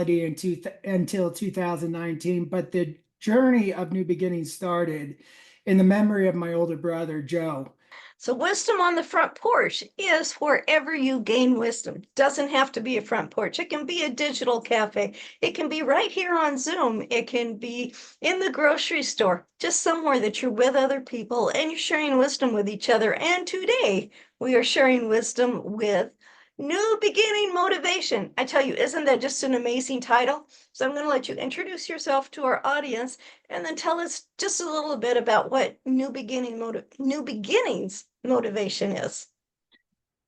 until 2019, but the journey of New Beginnings started in the memory of my older brother, Joe. So wisdom on the front porch is wherever you gain wisdom. Doesn't have to be a front porch. It can be a digital cafe. It can be right here on Zoom. It can be in the grocery store, just somewhere that you're with other people and you're sharing wisdom with each other. And today we are sharing wisdom with New Beginning Motivation. I tell you, isn't that just an amazing title? So I'm going to let you introduce yourself to our audience and then tell us just a little bit about what New Beginnings Motivation is.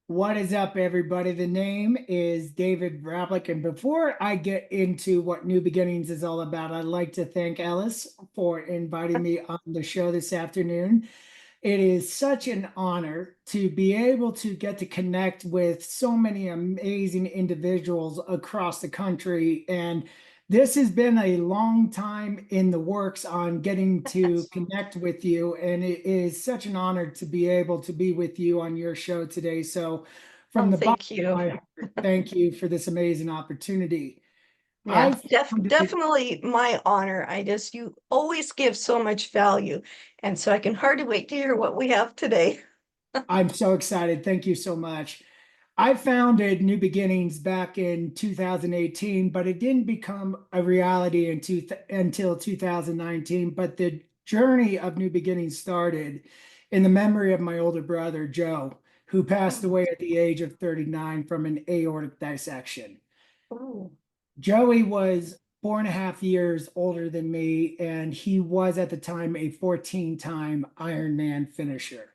What is up, everybody? The name is David Vrablik. And before I get into what New Beginnings is all about, I'd like to thank Ellis for inviting me on the show this afternoon. It is such an honor to be able to get to connect with so many amazing individuals across the country. And this has been a long time in the works on getting to connect with you. And it is such an honor to be able to be with you on your show today. So from the bottom Thank you. of my heart, thank you for this amazing opportunity. Yeah, definitely my honor. You always give so much value. And so I can hardly wait to hear what we have today. I'm so excited. Thank you so much. I founded New Beginnings back in 2018, but it didn't become a reality until 2019. But the journey of New Beginnings started in the memory of my older brother, Joe, who passed away at the age of 39 from an aortic dissection. Oh, Joey was 4.5 years older than me, and he was at the time a 14-time Ironman finisher.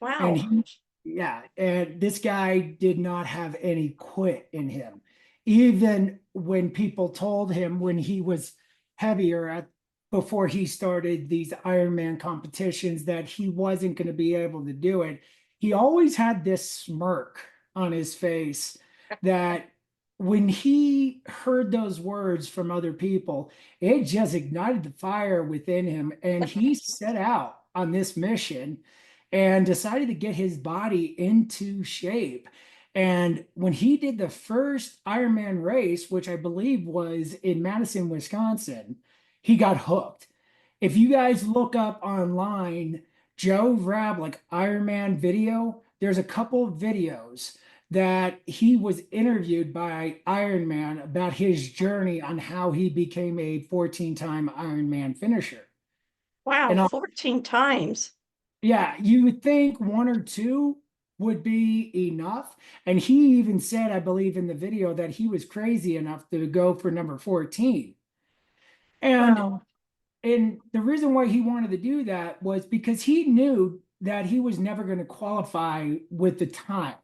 And wow. and this guy did not have any quit in him. Even when people told him when he was heavier before he started these Ironman competitions that he wasn't going to be able to do it, he always had this smirk on his face that when he heard those words from other people, it just ignited the fire within him. And he set out on this mission and decided to get his body into shape. And when he did the first Ironman race, which I believe was in Madison, Wisconsin, he got hooked. If you guys look up online, Joe Vrablik Ironman video, there's a couple of videos that he was interviewed by Ironman about his journey on how he became a 14-time Ironman finisher. Wow, And 14 times. yeah, you would think one or two would be enough. And he even said, I believe in the video, that he was crazy enough to go for number 14. And Wow. and the reason why he wanted to do that was because he knew that he was never going to qualify with the time.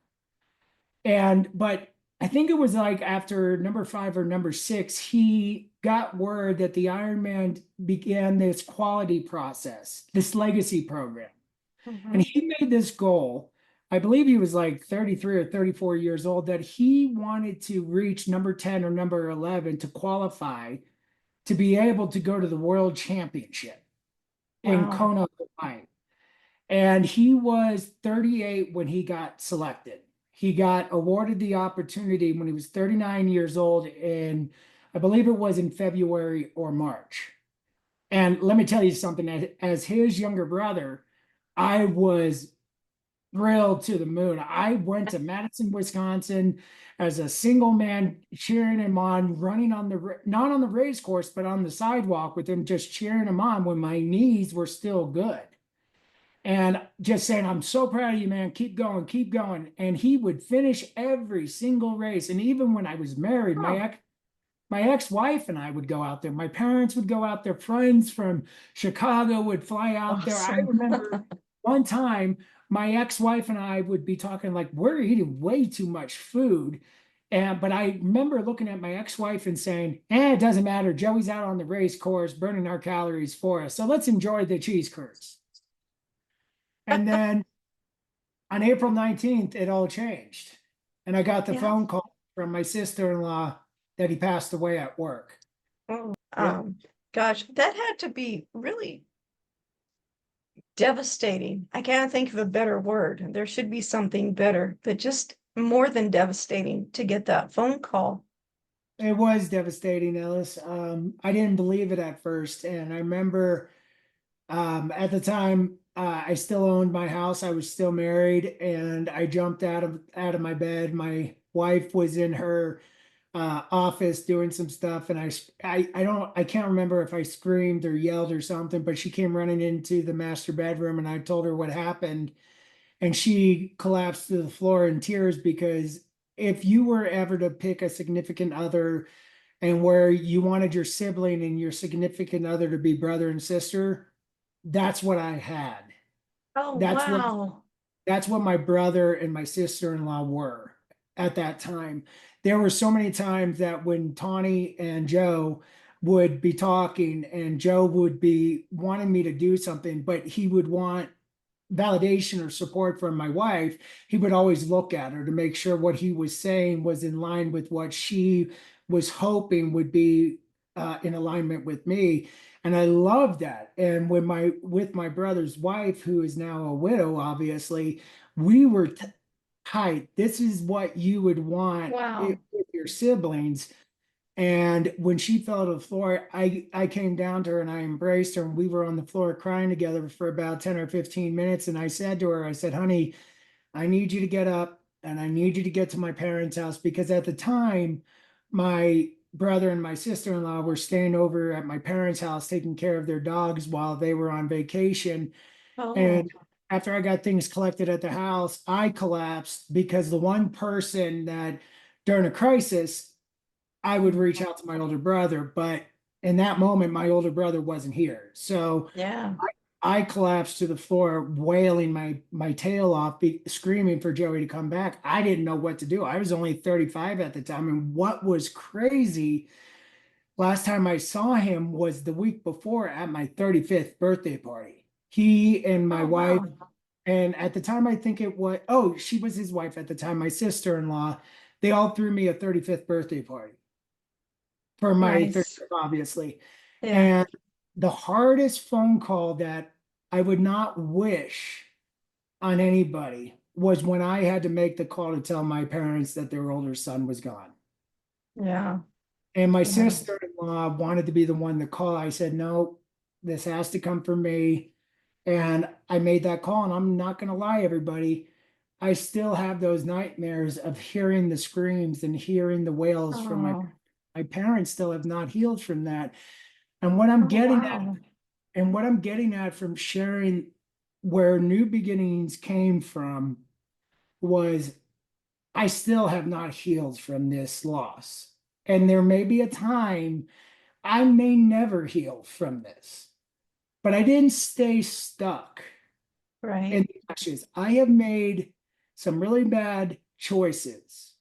But I think it was like after number 5 or number 6, he got word that the Ironman began this quality process, this legacy program. And he made this goal. I believe he was like 33 or 34 years old, that he wanted to reach number 10 or number 11 to qualify to be able to go to the world championship in Wow. Kona, Hawaii. And he was 38 when he got selected. He got awarded the opportunity when he was 39 years old, and I believe it was in February or March. And let me tell you something, as his younger brother, I was thrilled to the moon. I went to Madison, Wisconsin as a single man, cheering him on, running on not on the race course, but on the sidewalk with him, just cheering him on when my knees were still good. And just saying, I'm so proud of you, man. Keep going, keep going. And he would finish every single race. And even when I was married, my ex-wife and I would go out there. My parents would go out there. Friends from Chicago would fly out there. I remember one time my ex-wife and I would be talking like, we're eating way too much food. But I remember looking at my ex-wife and saying, it doesn't matter. Joey's out on the race course burning our calories for us. So let's enjoy the cheese curds. And then on April 19th, it all changed. And I got the phone call from my sister-in-law that he passed away at work. Oh, gosh, that had to be really devastating. I can't think of a better word. There should be something better, but just more than devastating to get that phone call. It was devastating, Ellis. I didn't believe it at first, and I remember at the time I still owned my house. I was still married, and I jumped out of my bed. My wife was in her office doing some stuff, and I can't remember if I screamed or yelled or something, but she came running into the master bedroom, and I told her what happened, and she collapsed to the floor in tears because if you were ever to pick a significant other and where you wanted your sibling and your significant other to be brother and sister, that's what I had. Oh, That's what wow. that's what my brother and my sister-in-law were at that time. There were so many times that when Tawny and Joe would be talking and Joe would be wanting me to do something, but he would want validation or support from my wife, he would always look at her to make sure what he was saying was in line with what she was hoping would be in alignment with me. And I love that. And when my with my brother's wife, who is now a widow, obviously, we were tight. This is what you would want Wow. with your siblings. And when she fell to the floor, I came down to her and I embraced her, and we were on the floor crying together for about 10 or 15 minutes. And I said to her, I said, honey, I need you to get up and I need you to get to my parents' house, because at the time, my brother and my sister-in-law were staying over at my parents' house taking care of their dogs while they were on vacation. Oh, And after I got things collected at the house, I collapsed because the one person that during a crisis I would reach out to my older brother, but in that moment, my older brother wasn't here. So yeah. I collapsed to the floor, wailing my tail off, screaming for Joey to come back. I didn't know what to do. I was only 35 at the time. And what was crazy, last time I saw him was the week before at my 35th birthday party. He and my Oh, wife, wow. and at the time, I think it was, oh, she was his wife at the time, my sister-in-law, they all threw me a 35th birthday party for my third, Nice. obviously. Yeah. And the hardest phone call that I would not wish on anybody was when I had to make the call to tell my parents that their older son was gone. Yeah. And my Yeah. sister-in-law wanted to be the one to call. I said, no, this has to come from me. And I made that call, and I'm not going to lie, everybody. I still have those nightmares of hearing the screams and hearing the wails from Oh, my parents still have not healed from that. And what I'm oh, getting at, wow. and what I'm getting at from sharing where New Beginnings came from was I still have not healed from this loss. And there may be a time I may never heal from this, but I didn't stay stuck in Right. the ashes. I have made some really bad choices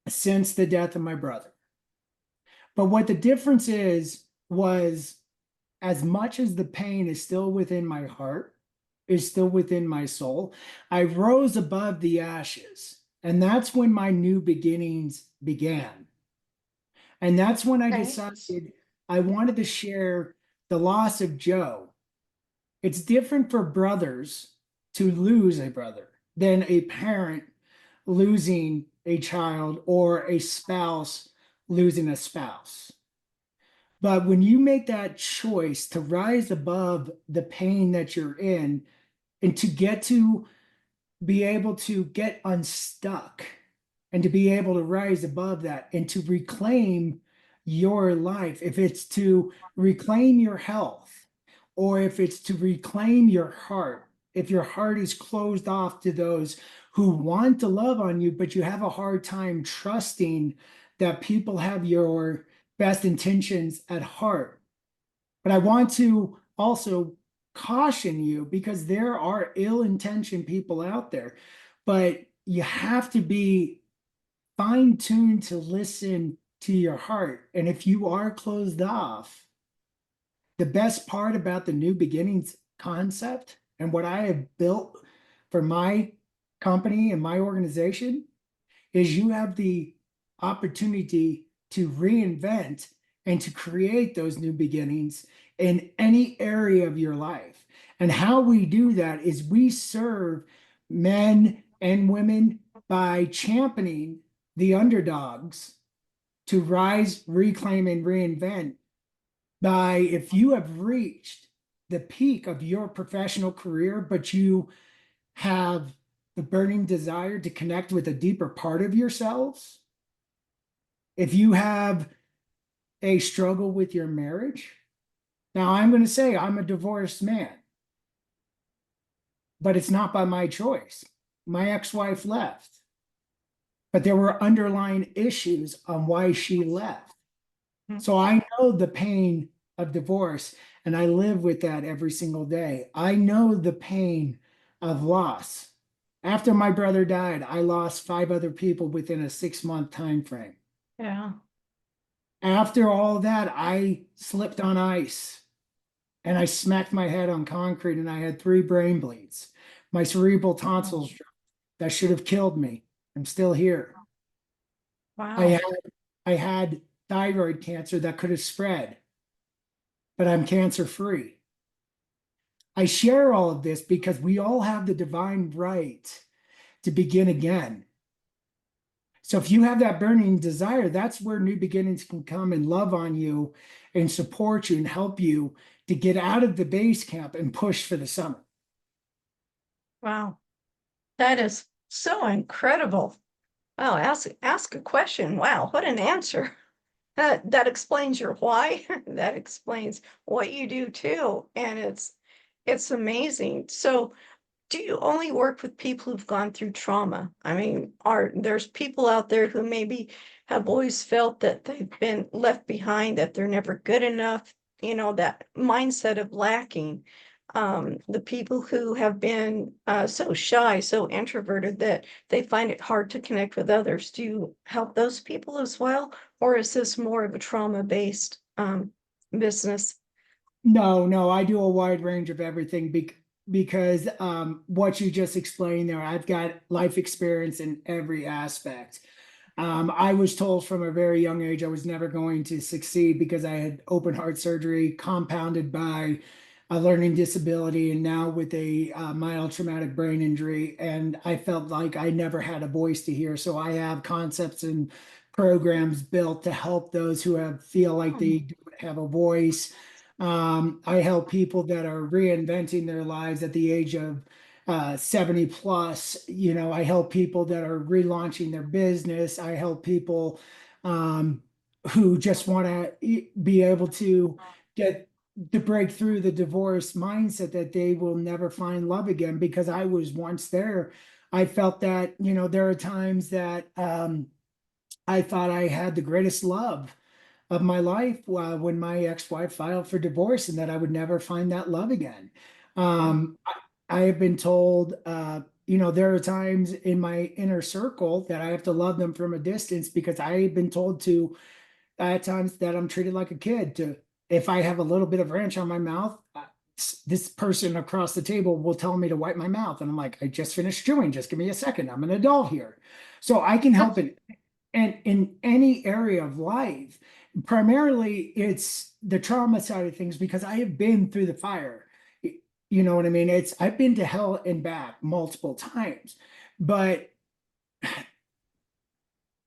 since the death of my brother. But what the difference is was, as much as the pain is still within my heart, is still within my soul, I rose above the ashes. And that's when my new beginnings began. And that's when I Right. decided I wanted to share the loss of Joe. It's different for brothers to lose a brother than a parent losing a child or a spouse losing a spouse. But when you make that choice to rise above the pain that you're in and to get to be able to get unstuck and to be able to rise above that and to reclaim your life, if it's to reclaim your health or if it's to reclaim your heart, if your heart is closed off to those who want to love on you, but you have a hard time trusting that people have your best intentions at heart. But I want to also caution you because there are ill-intentioned people out there, but you have to be fine-tuned to listen to your heart. And if you are closed off, the best part about the new beginnings concept and what I have built for my company and my organization is you have the opportunity to reinvent and to create those new beginnings in any area of your life. And how we do that is we serve men and women by championing the underdogs to rise, reclaim, and reinvent by if you have reached the peak of your professional career, but you have the burning desire to connect with a deeper part of yourselves, if you have a struggle with your marriage, now I'm going to say I'm a divorced man, but it's not by my choice. My ex-wife left, but there were underlying issues on why she left. So I know the pain of divorce and I live with that every single day. I know the pain of loss. After my brother died, I lost 5 other people within a 6-month time frame. Yeah. After all that, I slipped on ice and I smacked my head on concrete and I had 3 brain bleeds. My cerebral tonsils dropped. That should have killed me. I'm still here. I Wow. had I had thyroid cancer that could have spread, but I'm cancer free. I share all of this because we all have the divine right to begin again. So if you have that burning desire, that's where new beginnings can come and love on you and support you and help you to get out of the base camp and push for the summit. Wow. That is so incredible. Wow, ask a question. Wow, what an answer. That explains your why. That explains what you do too. And it's amazing. So do you only work with people who've gone through trauma? I mean, there's people out there who maybe have always felt that they've been left behind, that they're never good enough, that mindset of lacking. The people who have been so shy, so introverted that they find it hard to connect with others. Do you help those people as well? Or is this more of a trauma-based business? No, I do a wide range of everything because what you just explained there, I've got life experience in every aspect. I was told from a very young age I was never going to succeed because I had open heart surgery compounded by a learning disability and now with a mild traumatic brain injury. And I felt like I never had a voice to hear. So I have concepts and programs built to help those who feel like they don't have a voice. I help people that are reinventing their lives at the age of 70 plus. I help people that are relaunching their business. I help people who just want to be able to get to break through the divorce mindset that they will never find love again because I was once there. I felt that, there are times that I thought I had the greatest love of my life when my ex-wife filed for divorce and that I would never find that love again. I have been told, there are times in my inner circle that I have to love them from a distance because I have been told to at times that I'm treated like a kid. To if I have a little bit of ranch on my mouth, this person across the table will tell me to wipe my mouth, and I'm like, I just finished chewing. Just give me a second. I'm an adult here, so I can help it. And in any area of life, primarily it's the trauma side of things because I have been through the fire. You know what I mean? I've been to hell and back multiple times. But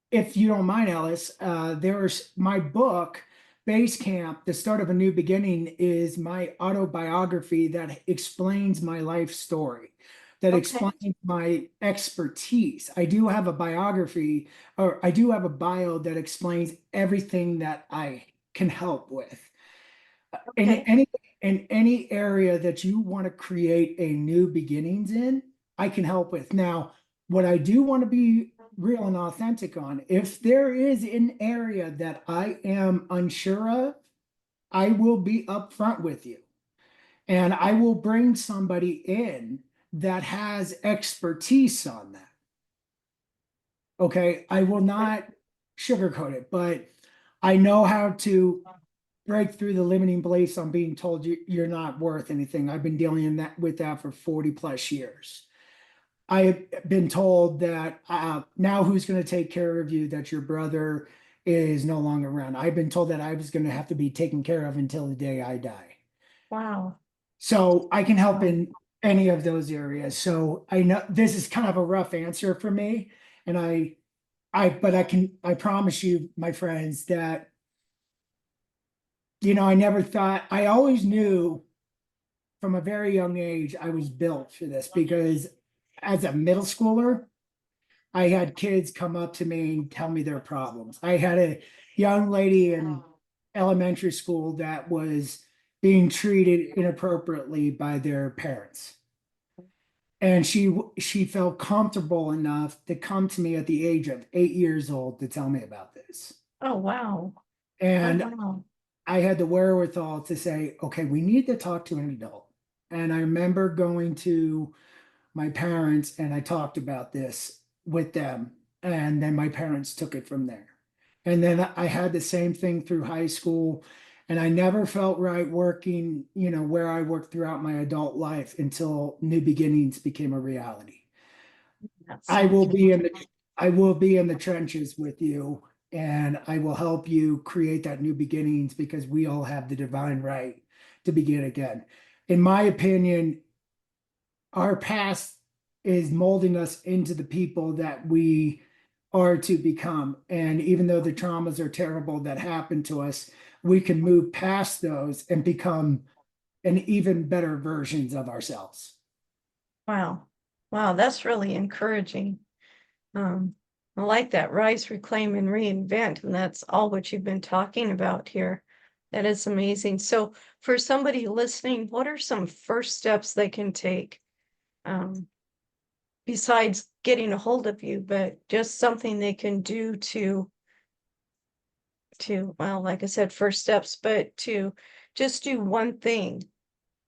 if you don't mind, Alice, there's my book, Base Camp, The Start of a New Beginning, is my autobiography that explains my life story, that Okay. explains my expertise. I do have a biography, or I do have a bio that explains everything that I can help with. In Okay. any area that you want to create a new beginnings in, I can help with. Now, what I do want to be real and authentic on, if there is an area that I am unsure of, I will be upfront with you. And I will bring somebody in that has expertise on that. Okay. I will not sugarcoat it, but I know how to break through the limiting beliefs on being told you're not worth anything. I've been dealing with that for 40 plus years. I have been told that now who's going to take care of you, that your brother is no longer around. I've been told that I was going to have to be taken care of until the day I die. Wow. So I can help in any of those areas. So I know this is kind of a rough answer for me. And I promise you, my friends, that, I never thought, I always knew from a very young age, I was built for this because as a middle schooler, I had kids come up to me and tell me their problems. I had a young lady in elementary school that was being treated inappropriately by their parents. And she felt comfortable enough to come to me at the age of 8 years old to tell me about this. Oh, wow. Oh, And wow. I had the wherewithal to say, okay, we need to talk to an adult. And I remember going to my parents and I talked about this with them. And then my parents took it from there. And then I had the same thing through high school. And I never felt right working, where I worked throughout my adult life until New Beginnings became a reality. That I sounds will be in the I will be in the trenches with you and I will help you create that new beginnings because we all have the divine right to begin again. In my opinion, our past is molding us into the people that we are to become. And even though the traumas are terrible that happened to us, we can move past those and become an even better versions of ourselves. wow. Wow, that's really encouraging. Um, I like that rise, reclaim, and reinvent, and that's all what you've been talking about here. That is amazing. So, for somebody listening, what are some first steps they can take, um, besides getting a hold of you, but just something they can do to, well, like I said, first steps, but to just do one thing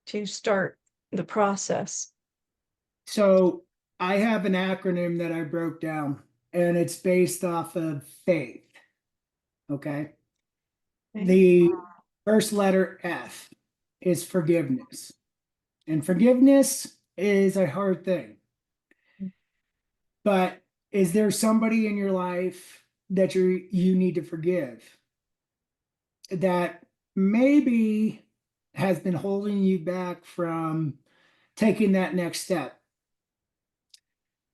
to start the process. So I have an acronym that I broke down and it's based off of faith. Okay. Okay. The first letter F is forgiveness. And forgiveness is a hard thing. But is there somebody in your life that you need to forgive that maybe has been holding you back from taking that next step?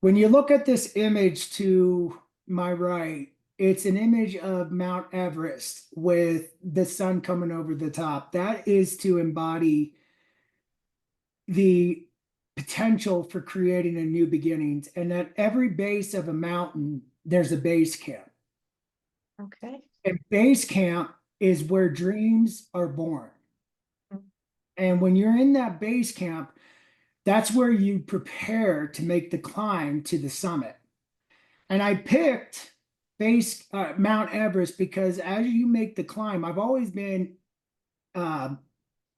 When you look at this image to my right, it's an image of Mount Everest with the sun coming over the top. That is to embody the potential for creating a new beginnings. And at every base of a mountain, there's a base camp. Okay. And base camp is where dreams are born. And when you're in that base camp, that's where you prepare to make the climb to the summit. And I picked base Mount Everest because as you make the climb, I've always been uh,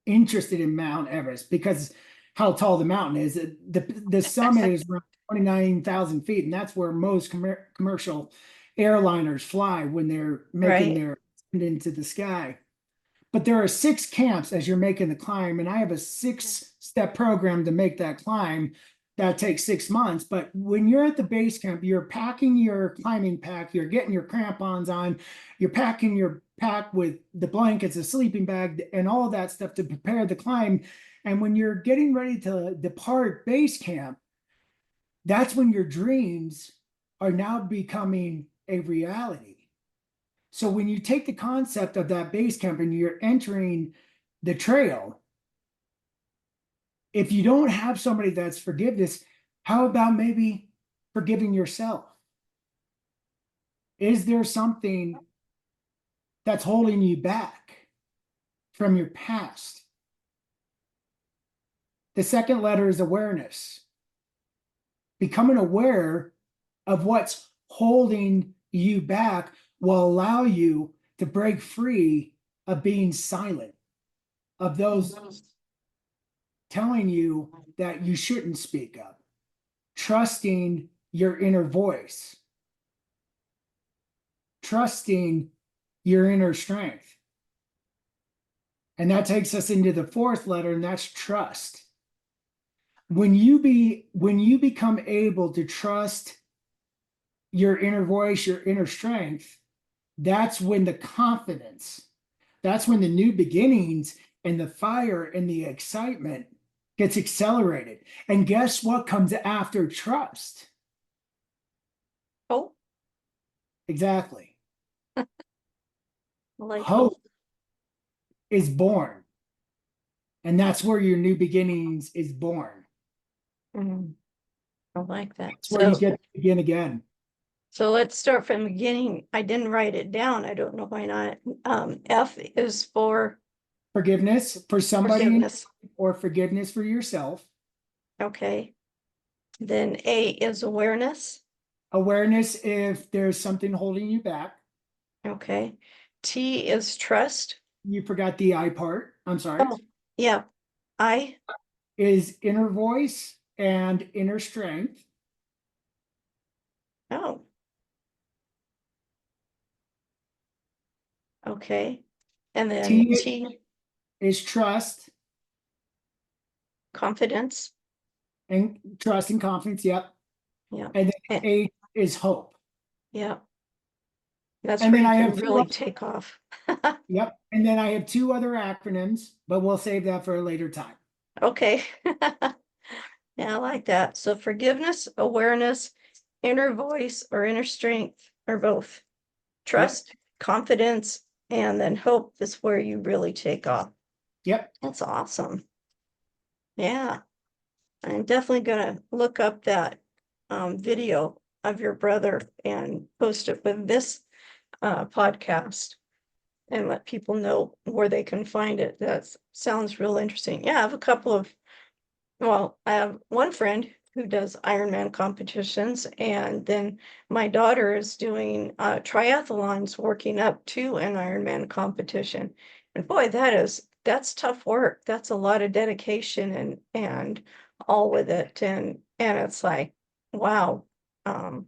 interested in Mount Everest because how tall the mountain is. The summit is around 29,000 feet, and that's where most commercial airliners fly when they're making Right. their ascent into the sky. But there are 6 camps as you're making the climb, and I have a 6-step program to make that climb. That takes 6 months. But when you're at the base camp, you're packing your climbing pack, you're getting your crampons on, you're packing your pack with the blankets, a sleeping bag, and all of that stuff to prepare the climb. And when you're getting ready to depart base camp, that's when your dreams are now becoming a reality. So when you take the concept of that base camp and you're entering the trail, if you don't have somebody that's forgiveness, how about maybe forgiving yourself? Is there something that's holding you back from your past? The second letter is awareness. Becoming aware of what's holding you back will allow you to break free of being silent, of those telling you that you shouldn't speak up, trusting your inner voice, trusting your inner strength. And that takes us into the fourth letter, and that's trust. When you become able to trust your inner voice, your inner strength, that's when the confidence, that's when the new beginnings and the fire and the excitement gets accelerated. And guess what comes after trust? Oh, exactly. Like Hope hope. is born, and that's where your new beginnings is born. Mm, I like that. It's where you get to begin again. So let's start from the beginning. I didn't write it down. I don't know why not. F is for Forgiveness for somebody forgiveness. or forgiveness for yourself. Okay. Then A is awareness. Awareness if there's something holding you back. Okay. T is trust. You forgot the I part. I'm sorry. Oh, yeah. I. Is inner voice and inner strength. Oh, okay. And then T T, is trust confidence. and confidence. Yep. Yeah. And Eh, then A is hope. yeah. That's And where then you I can have two. really take off. Yep. And then I have two other acronyms, but we'll save that for a later time. Okay. Yeah, I like that. So forgiveness, awareness, inner voice or inner strength or both. Yep. Trust, confidence, and then hope is where you really take off. Yep. That's awesome. Yeah, I'm definitely gonna look up that video of your brother and post it with this podcast and let people know where they can find it. That sounds real interesting. Yeah, I have a couple of, well, I have one friend who does Ironman competitions, and then my daughter is doing triathlons, working up to an Ironman competition. And boy, that's tough work. That's a lot of dedication and all with it. And it's like, wow. Um,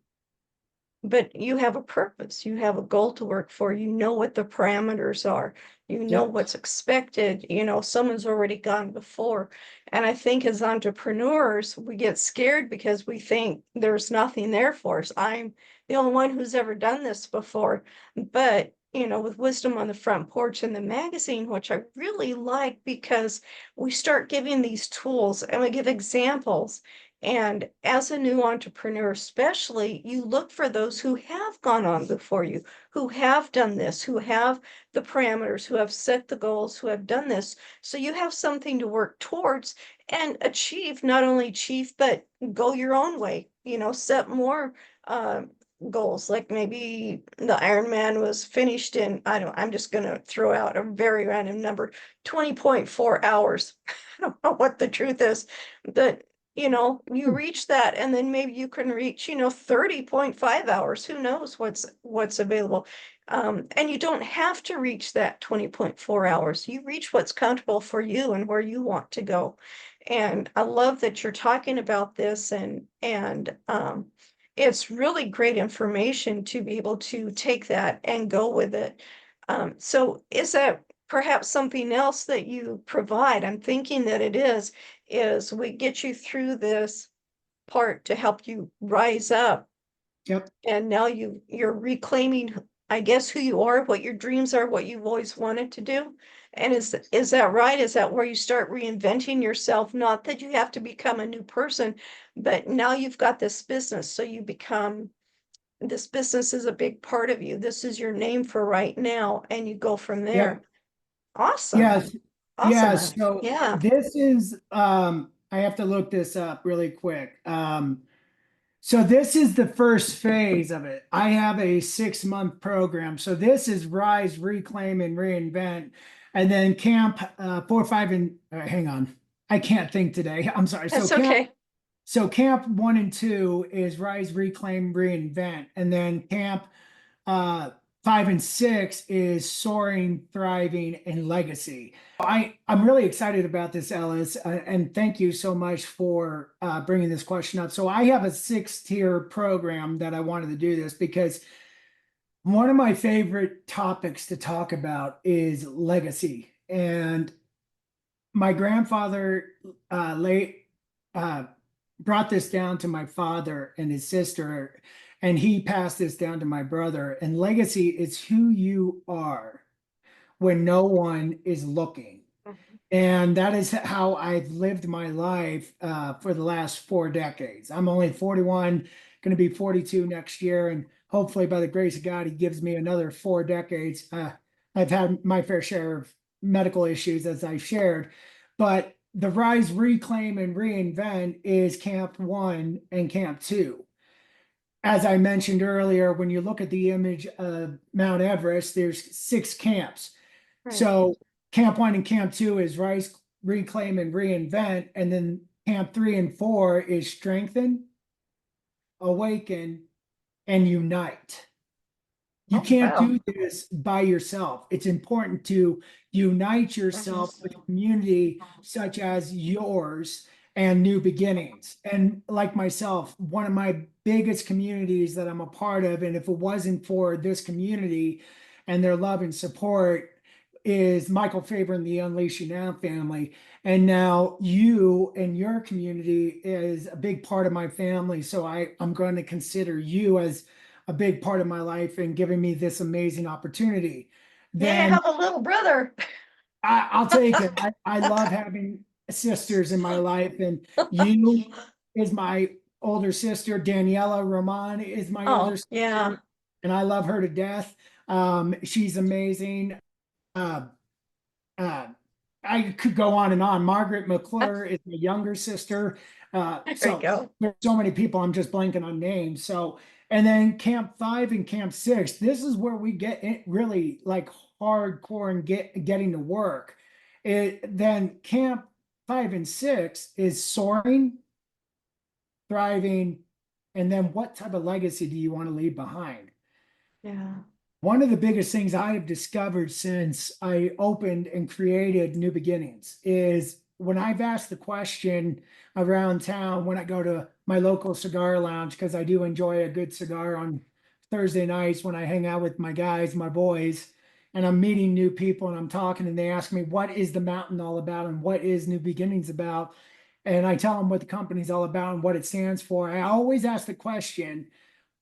but you have a purpose, you have a goal to work for, you know what the parameters are, you know Yep. what's expected, someone's already gone before. And I think as entrepreneurs, we get scared because we think there's nothing there for us. I'm the only one who's ever done this before. But with Wisdom on the Front Porch and the magazine, which I really like because we start giving these tools and we give examples, and as a new entrepreneur, especially, you look for those who have gone on before you, who have done this, who have the parameters, who have set the goals, who have done this. So you have something to work towards and achieve, not only achieve, but go your own way, set more goals. Like maybe the Ironman was finished in, I don't, I'm just going to throw out a very random number, 20.4 hours. I don't know what the truth is, but you reach that and then maybe you can reach 30.5 hours. Who knows what's available. And you don't have to reach that 20.4 hours. You reach what's comfortable for you and where you want to go. And I love that you're talking about this, and it's really great information to be able to take that and go with it. So is that perhaps something else that you provide? I'm thinking that it is we get you through this part to help you rise up, Yep. and now you're reclaiming, I guess, who you are, what your dreams are, what you've always wanted to do. And is that right? Is that where you start reinventing yourself? Not that you have to become a new person, but now you've got this business, so you become, this business is a big part of you. This is your name for right now, and you go from there. Yep. Awesome. Yes. Awesome. Yes. So Yeah. this is I have to look this up really quick. So this is the first phase of it. I have a 6-month program. So this is Rise, Reclaim, and Reinvent. And then camp 4, 5, and hang on. I can't think today. I'm sorry. That's okay. So camp 1 and 2 is Rise, Reclaim, Reinvent. And then camp uh 5 and 6 is Soaring, Thriving, and Legacy. I'm really excited about this, Ellis, and thank you so much for bringing this question up. So I have a 6-tier program that I wanted to do this because one of my favorite topics to talk about is legacy. And my grandfather late brought this down to my father and his sister, and he passed this down to my brother. And legacy is who you are when no one is looking. Mhm. And that is how I've lived my life for the last 4 decades. I'm only 41, going to be 42 next year, and hopefully by the grace of God, he gives me another 4 decades. I've had my fair share of medical issues, as I shared, but the Rise, Reclaim, and Reinvent is Camp 1 and Camp 2. As I mentioned earlier, when you look at the image of Mount Everest, there's 6 camps. Right. So Camp 1 and Camp 2 is Rise, Reclaim, and Reinvent, and then Camp 3 and 4 is Strengthen, Awaken, and Unite. You Oh, can't wow. do this by yourself. It's important to unite yourself with a community such as yours and New Beginnings. And like myself, one of my biggest communities that I'm a part of, and if it wasn't for this community and their love and support, is Michael Faber and the Unleash You Now family. And now you and your community is a big part of my family. So I'm going to consider you as a big part of my life and giving me this amazing opportunity. Yay, I Then have a little brother. I'll take it. I love having sisters in my life, and you is my older sister. Daniela Roman is my older Oh, yeah. sister, and I love her to death. She's amazing. Uh, uh, I could go on and on. Margaret McClure is my younger sister. There you So go. there's so many people, I'm just blanking on names. So, and then Camp 5 and Camp 6, this is where we get really like hardcore and getting to work. Then Camp 5 and 6 is soaring, thriving, and then what type of legacy do you want to leave behind? Yeah. One of the biggest things I have discovered since I opened and created New Beginnings is when I've asked the question around town when I go to my local cigar lounge, because I do enjoy a good cigar on Thursday nights when I hang out with my guys, my boys, and I'm meeting new people and I'm talking and they ask me, what is the mountain all about and what is New Beginnings about? And I tell them what the company's all about and what it stands for. I always ask the question,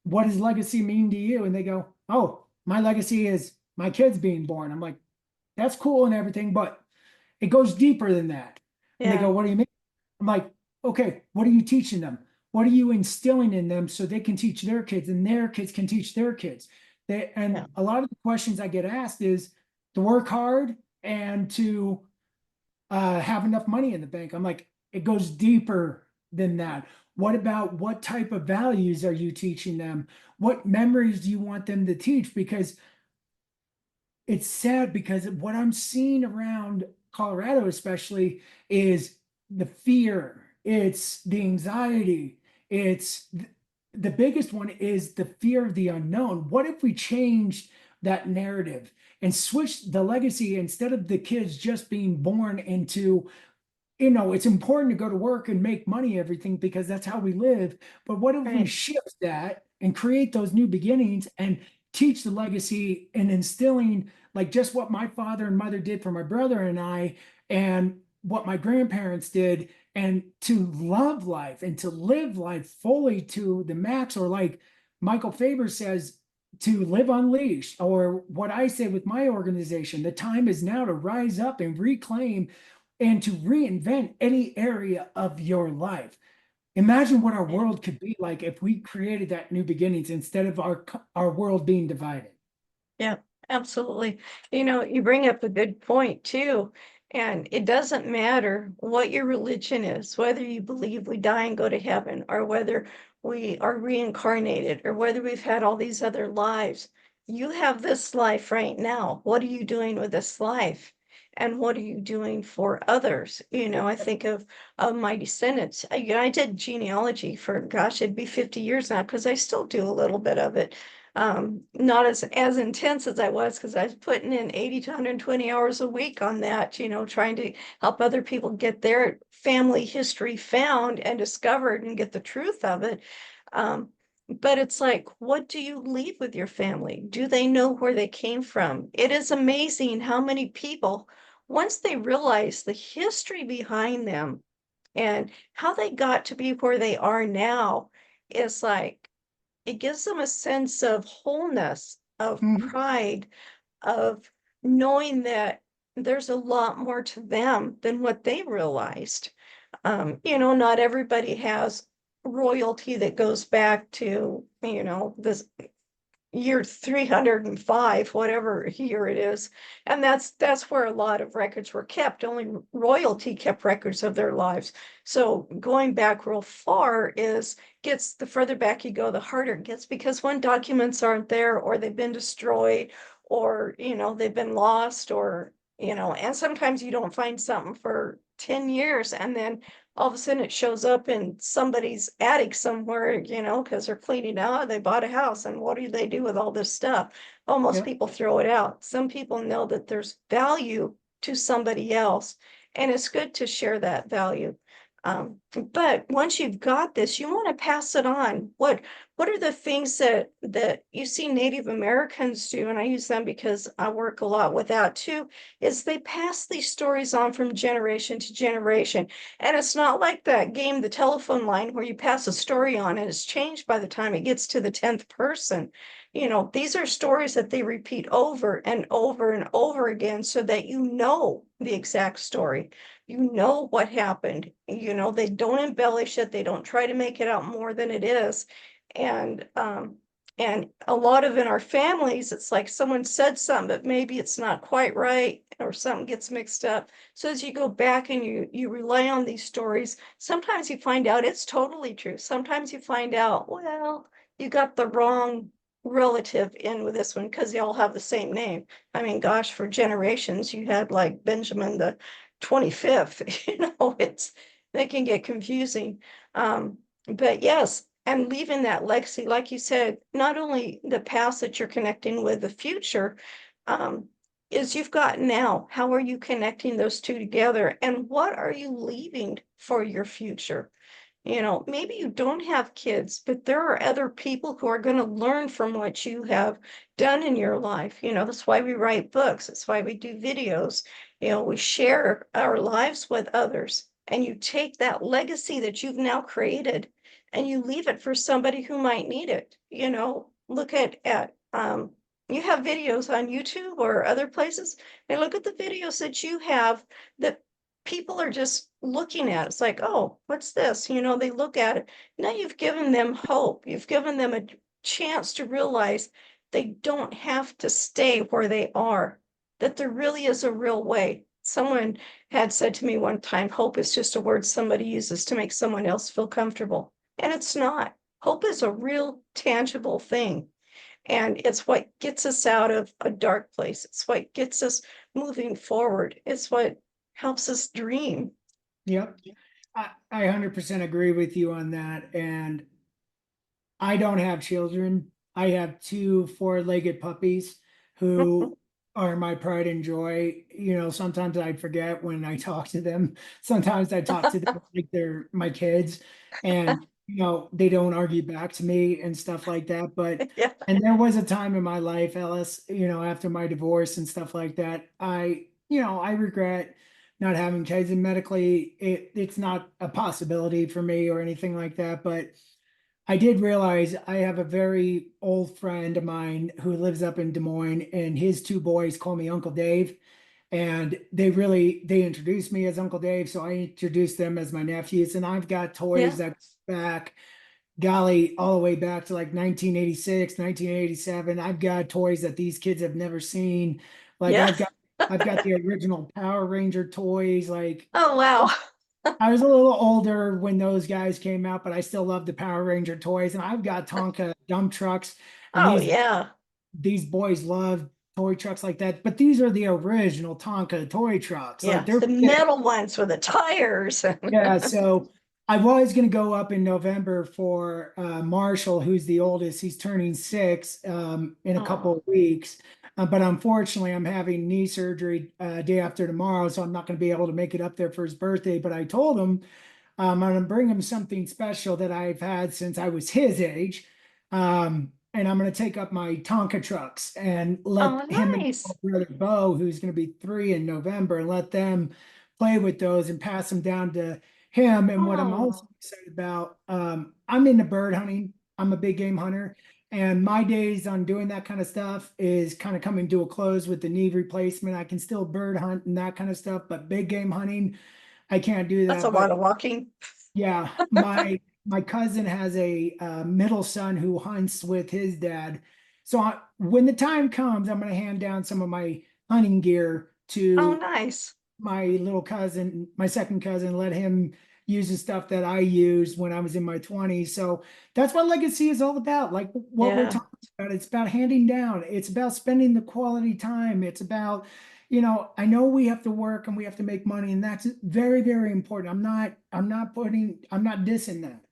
what does legacy mean to you? And they go, oh, my legacy is my kids being born. I'm like, that's cool and everything, but it goes deeper than that. And they Yeah. go, what do you mean? I'm like, okay, what are you teaching them? What are you instilling in them so they can teach their kids and their kids can teach their kids? And Yeah. a lot of the questions I get asked is to work hard and to have enough money in the bank. I'm like, it goes deeper than that. What about what type of values are you teaching them? What memories do you want them to teach? Because it's sad because what I'm seeing around Colorado, especially, is the fear, it's the anxiety, it's the biggest one is the fear of the unknown. What if we changed that narrative and switched the legacy instead of the kids just being born into, it's important to go to work and make money, everything, because that's how we live. But what if we Right. shift that and create those new beginnings and teach the legacy and instilling like just what my father and mother did for my brother and I, and what my grandparents did, and to love life and to live life fully to the max, or like Michael Faber says, to live unleashed, or what I say with my organization, the time is now to rise up and reclaim and to reinvent any area of your life. Imagine what our Yeah. world could be like if we created that new beginnings instead of our world being divided. Yeah, absolutely. You bring up a good point too. And it doesn't matter what your religion is, whether you believe we die and go to heaven, or whether we are reincarnated, or whether we've had all these other lives. You have this life right now. What are you doing with this life? And what are you doing for others? I think of my descendants. I did genealogy for, gosh, it'd be 50 years now because I still do a little bit of it, not as intense as I was because I was putting in 80 to 120 hours a week on that, trying to help other people get their family history found and discovered and get the truth of it. Um, but it's like, what do you leave with your family? Do they know where they came from? It is amazing how many people, once they realize the history behind them and how they got to be where they are now, it's like it gives them a sense of wholeness, of Mhm. pride, of knowing that there's a lot more to them than what they realized. Not everybody has royalty that goes back to, this. year 305, whatever year it is. And that's where a lot of records were kept. Only royalty kept records of their lives. So going back real far gets the further back you go, the harder it gets, because when documents aren't there, or they've been destroyed, or they've been lost, or and sometimes you don't find something for 10 years, and then all of a sudden it shows up in somebody's attic somewhere, because they're cleaning out, they bought a house, and what do they do with all this stuff? Oh, most Yeah. people throw it out. Some people know that there's value to somebody else, and it's good to share that value. But once you've got this, you want to pass it on. What are the things that you see Native Americans do, and I use them because I work a lot with that too, is they pass these stories on from generation to generation. And it's not like that game, The Telephone Line, where you pass a story on and it's changed by the time it gets to the 10th person. These are stories that they repeat over and over and over again, so that the exact story. What happened. They don't embellish it. They don't try to make it out more than it is. And a lot of in our families, it's like someone said something, but maybe it's not quite right, or something gets mixed up. So as you go back and you rely on these stories, sometimes you find out it's totally true. Sometimes you find out, well, you got the wrong relative in with this one, because they all have the same name. I mean, gosh, for generations, you had like Benjamin the 25th, they can get confusing. But yes, and leaving that legacy, like you said, not only the past that you're connecting with the future, is you've got now. How are you connecting those two together? And what are you leaving for your future? Maybe you don't have kids, but there are other people who are going to learn from what you have done in your life. That's why we write books. That's why we do videos. We share our lives with others. And you take that legacy that you've now created and you leave it for somebody who might need it. Look you have videos on YouTube or other places, and look at the videos that you have that people are just looking at. It's like, oh, what's this? They look at it. Now you've given them hope. You've given them a chance to realize they don't have to stay where they are, that there really is a real way. Someone had said to me one time, hope is just a word somebody uses to make someone else feel comfortable. And it's not. Hope is a real tangible thing. And it's what gets us out of a dark place. It's what gets us moving forward. It's what helps us dream. Yep. I 100% agree with you on that. And I don't have children. I have two four-legged puppies who are my pride and joy. Sometimes I forget when I talk to them. Sometimes I talk to them like they're my kids, and they don't argue back to me and stuff like that. But Yeah. and there was a time in my life, Ellis, after my divorce and stuff like that, I regret not having kids, and medically it's not a possibility for me or anything like that. But I did realize I have a very old friend of mine who lives up in Des Moines, and his two boys call me Uncle Dave. And they introduced me as Uncle Dave, so I introduced them as my nephews. And I've got toys Yeah. that go back, golly, all the way back to like 1986, 1987. I've got toys that these kids have never seen. Like Yeah. I've got the original Power Ranger toys. Like Oh, wow. I was a little older when those guys came out, but I still love the Power Ranger toys. And I've got Tonka dump trucks, and Oh, these yeah. these boys love toy trucks like that. But these are the original Tonka toy trucks. Like Yeah. they're The big. metal ones with the tires. Yeah, so I was going to go up in November for Marshall, who's the oldest. He's turning 6 in a couple Oh, of weeks. But unfortunately, I'm having knee surgery day after tomorrow, so I'm not going to be able to make it up there for his birthday. But I told him I'm going to bring him something special that I've had since I was his age. And I'm going to take up my Tonka trucks and let oh, him and my nice. brother Bo, who's going to be 3 in November, and let them play with those and pass them down to him. And what I'm also Oh, excited about, I'm into bird hunting. I'm a big game hunter. And my days on doing that kind of stuff is kind of coming to a close with the knee replacement. I can still bird hunt and that kind of stuff, but big game hunting, I can't do that's a that. lot But of walking. yeah, my cousin has a middle son who hunts with his dad, So when the time comes, I'm going to hand down some of my hunting gear Oh, to nice. my little cousin, my second cousin, let him use the stuff that I used when I was in my 20s. So that's what legacy is all about. Like what we're Yeah. talking about. It's about handing down. It's about spending the quality time. It's about, I know we have to work and we have to make money, and that's very, very important. I'm not dissing that.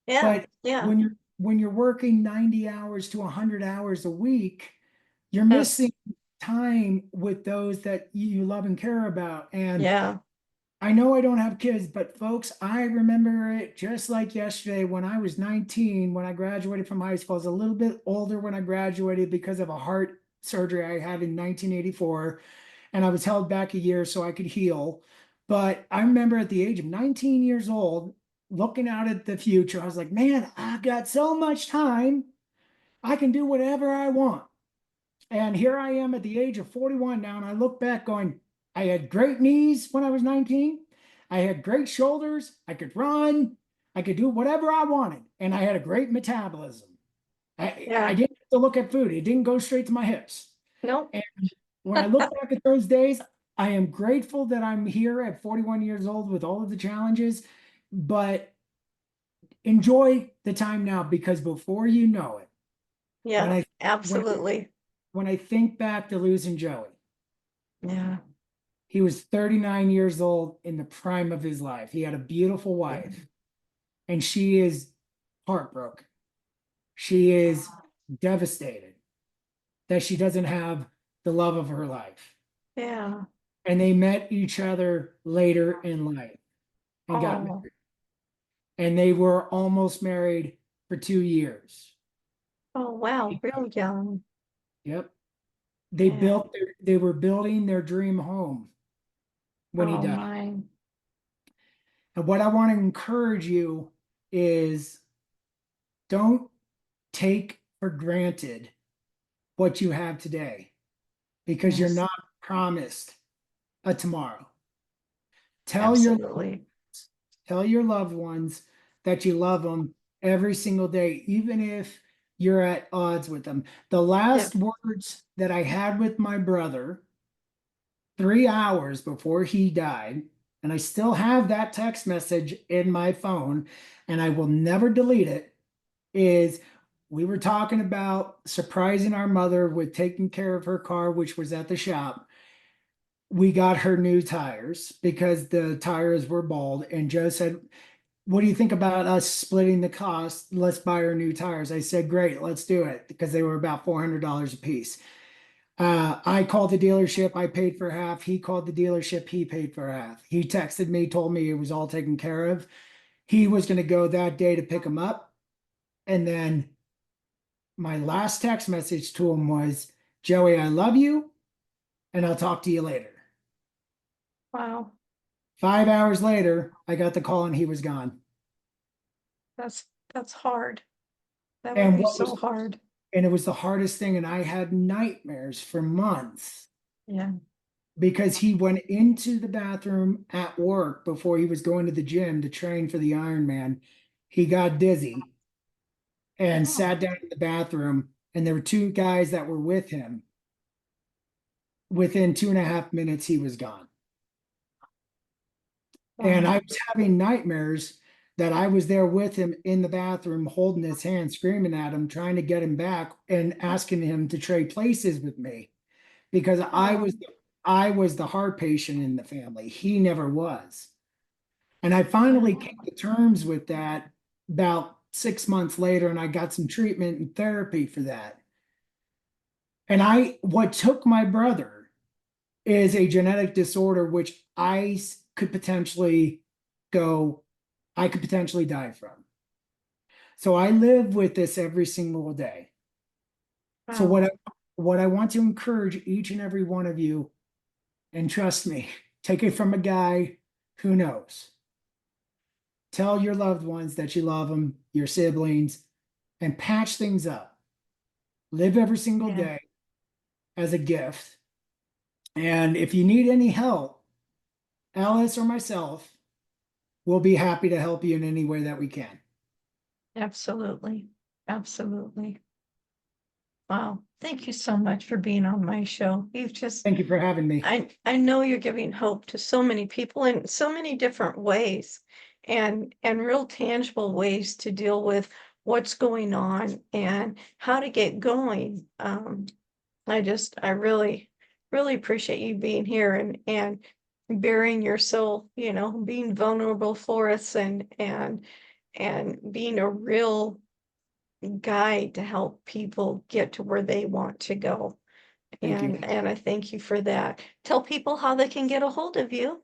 Yeah. But Yeah. when you're working 90 hours to 100 hours a week, you're Yes. missing time with those that you love and care about. And Yeah. I know I don't have kids, but folks, I remember it just like yesterday when I was 19, when I graduated from high school. I was a little bit older when I graduated because of a heart surgery I had in 1984, and I was held back a year so I could heal. But I remember at the age of 19 years old, looking out at the future, I was like, man, I've got so much time. I can do whatever I want. And here I am at the age of 41 now, and I look back going, I had great knees when I was 19. I had great shoulders. I could run. I could do whatever I wanted. And I had a great metabolism. I Yeah. didn't have to look at food. It didn't go straight to my hips. Nope. And when I look back at those days, I am grateful that I'm here at 41 years old with all of the challenges, but enjoy the time now, because before you know it, when Yeah. I when Absolutely. when I think back to losing Joey, Yeah. he was 39 years old in the prime of his life. He had a beautiful wife, and she is heartbroken. She is devastated that she doesn't have the love of her life. Yeah. And they met each other later in life and got Oh. married. And they were almost married for 2 years. Oh, wow. Real young. Yep. Yeah. They were building their dream home when he Oh, died. my. And what I want to encourage you is, don't take for granted what you have today, because you're Yes. not promised a tomorrow. Tell your Absolutely. tell your loved ones that you love them every single day, even if you're at odds with them. The Yeah. last words that I had with my brother 3 hours before he died, and I still have that text message in my phone, and I will never delete it, is we were talking about surprising our mother with taking care of her car, which was at the shop. We got her new tires because the tires were bald. And Joe said, what do you think about us splitting the cost? Let's buy her new tires. I said, great, let's do it, because they were about $400 a piece. I called the dealership. I paid for half. He called the dealership. He paid for half. He texted me, told me it was all taken care of. He was going to go that day to pick him up. And then my last text message to him was, Joey, I love you, and I'll talk to you later. Wow. 5 hours later, I got the call and he was gone. That's that's hard. That would And be what so was hard. and it was the hardest thing. And I had nightmares for months, Yeah. because he went into the bathroom at work before he was going to the gym to train for the Ironman. He got dizzy and Oh, sat down in the bathroom, and there were two guys that were with him. Within 2.5 minutes, he was gone. And wow. I was having nightmares that I was there with him in the bathroom, holding his hand, screaming at him, trying to get him back and asking him to trade places with me, because Oh, I was the heart patient in the family. He never was. And I finally yeah. came to terms with that about 6 months later, and I got some treatment and therapy for that. And what took my brother is a genetic disorder, which could potentially go, I could potentially die from. So I live with this every single day. So Wow. what I want to encourage each and every one of you, and trust me, take it from a guy who knows. Tell your loved ones that you love them, your siblings, and patch things up. Live every single Yeah. day as a gift. And if you need any help, Alice or myself will be happy to help you in any way that we can. Absolutely. Absolutely. Wow. Thank you so much for being on my show. You've just, Thank you for having me. I know you're giving hope to so many people in so many different ways and real tangible ways to deal with what's going on and how to get going. I really, really appreciate you being here and bearing your soul, being vulnerable for us and being a real guide to help people get to where they want to go. Thank you. And I thank you for that. Tell people how they can get a hold of you.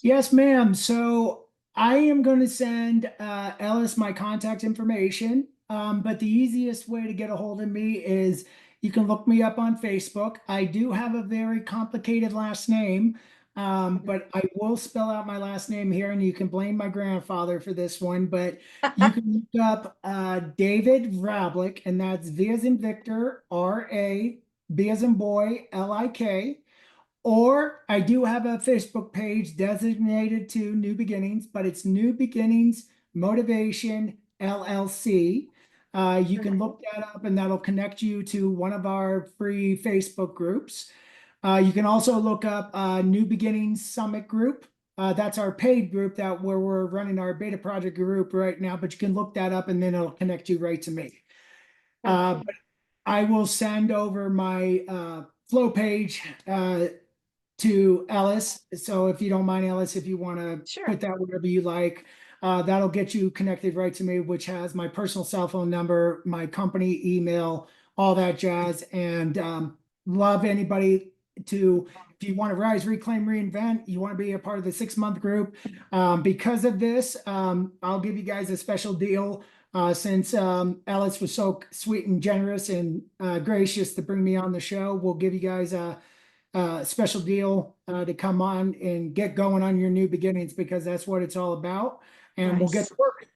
Yes, ma'am. So I am going to send Ellis my contact information. But the easiest way to get a hold of me is you can look me up on Facebook. I do have a very complicated last name, but I will spell out my last name here, and you can blame my grandfather for this one. But you can look up David Vrablik, and that's V as in Victor, R-A, B as in boy, L-I-K. Or I do have a Facebook page designated to New Beginnings, but it's New Beginnings Motivation LLC. You can look that up and that'll connect you to one of our free Facebook groups. You can also look up New Beginnings Summit Group. That's our paid group where we're running our beta project group right now, but you can look that up and then it'll connect you right to me. But I will send over my flow page to Ellis. So if you don't mind, Ellis, if you want to Sure. put that wherever you like, that'll get you connected right to me, which has my personal cell phone number, my company email, all that jazz. And love anybody to, if you want to rise, reclaim, reinvent, you want to be a part of the 6-month group. Because of this, I'll give you guys a special deal. Since Ellis was so sweet and generous and gracious to bring me on the show, we'll give you guys a special deal to come on and get going on your new beginnings, because that's what it's all about. And we'll get Nice. to work.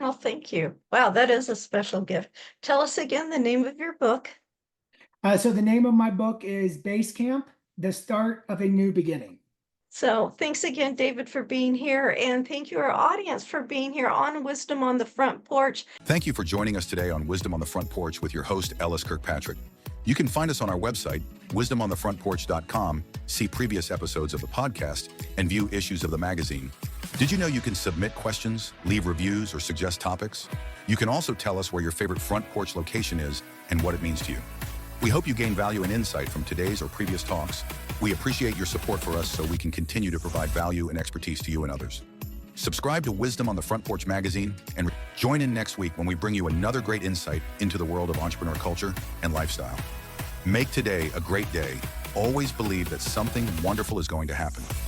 Oh, thank you. Wow, that is a special gift. Tell us again the name of your book. So the name of my book is Base Camp: The Start of a New Beginning. So thanks again, David, for being here. And thank you, our audience, for being here on Wisdom on the Front Porch. Thank you for joining us today on Wisdom on the Front Porch with your host, LS Kirkpatrick. You can find us on our website, wisdomonthefrontporch.com, see previous episodes of the podcast, and view issues of the magazine. Did you know you can submit questions, leave reviews, or suggest topics? You can also tell us where your favorite front porch location is and what it means to you. We hope you gain value and insight from today's or previous talks. We appreciate your support for us so we can continue to provide value and expertise to you and others. Subscribe to Wisdom on the Front Porch magazine and join in next week when we bring you another great insight into the world of entrepreneur culture and lifestyle. Make today a great day. Always believe that something wonderful is going to happen.